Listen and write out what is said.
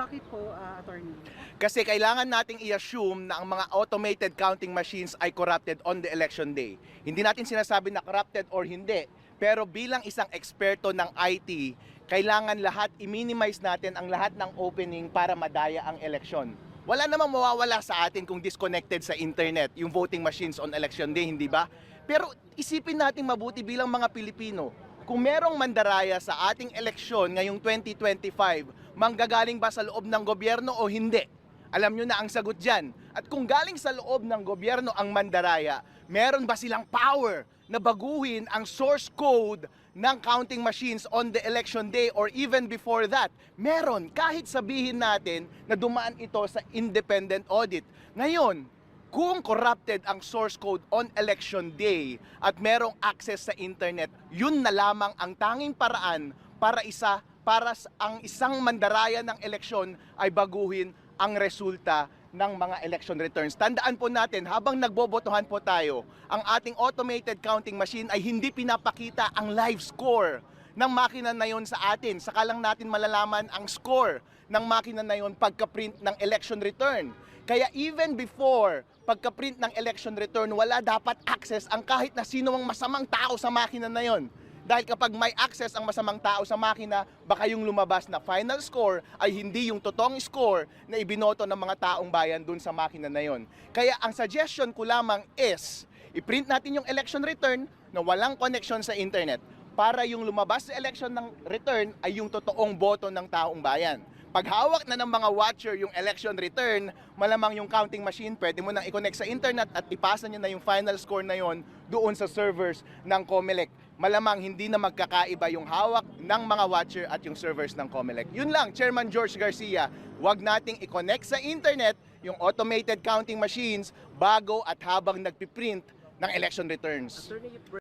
Bakit po, attorney? Kasi kailangan nating i-assume na ang mga automated counting machines ay corrupted on the election day. Hindi natin sinasabi na corrupted or hindi. Pero bilang isang eksperto ng IT, kailangan lahat i-minimize natin ang lahat ng opening para madaya ang eleksyon. Wala namang mawawala sa atin kung disconnected sa internet yung voting machines on election day, hindi ba? Pero isipin natin mabuti bilang mga Pilipino, kung merong mandaraya sa ating eleksyon ngayong 2025, manggagaling ba sa loob ng gobyerno o hindi? Alam nyo na ang sagot dyan. At kung galing sa loob ng gobyerno ang mandaraya, meron ba silang power na baguhin ang source code ng counting machines on the election day or even before that? Meron, kahit sabihin natin na dumaan ito sa independent audit. Ngayon, kung corrupted ang source code on election day at merong access sa internet, yun na lamang ang tanging paraan para ang isang mandaraya ng eleksyon ay baguhin ang resulta ng mga election returns. Tandaan po natin, habang nagbobotohan po tayo, ang ating automated counting machine ay hindi pinapakita ang live score ng makina na yon sa atin. Saka lang natin malalaman ang score ng makina na yon pagka-print ng election return. Kaya even before pagka-print ng election return, wala dapat access ang kahit na sino ang masamang tao sa makina na yon. Dahil kapag may access ang masamang tao sa makina, baka yung lumabas na final score ay hindi yung totoong score na ibinoto ng mga taong bayan dun sa makina na yon. Kaya ang suggestion ko lamang is, i-print natin yung election return na walang connection sa internet para yung lumabas sa election ng return ay yung totoong boto ng taong bayan. Pag hawak na ng mga watcher yung election return, malamang yung counting machine, pwede mo nang i-connect sa internet at ipasa nyo na yung final score na yon doon sa servers ng COMELEC. Malamang hindi na magkakaiba yung hawak ng mga watcher at yung servers ng COMELEC. Yun lang, Chairman George Garcia, wag nating i-connect sa internet yung automated counting machines bago at habang nagpiprint ng election returns.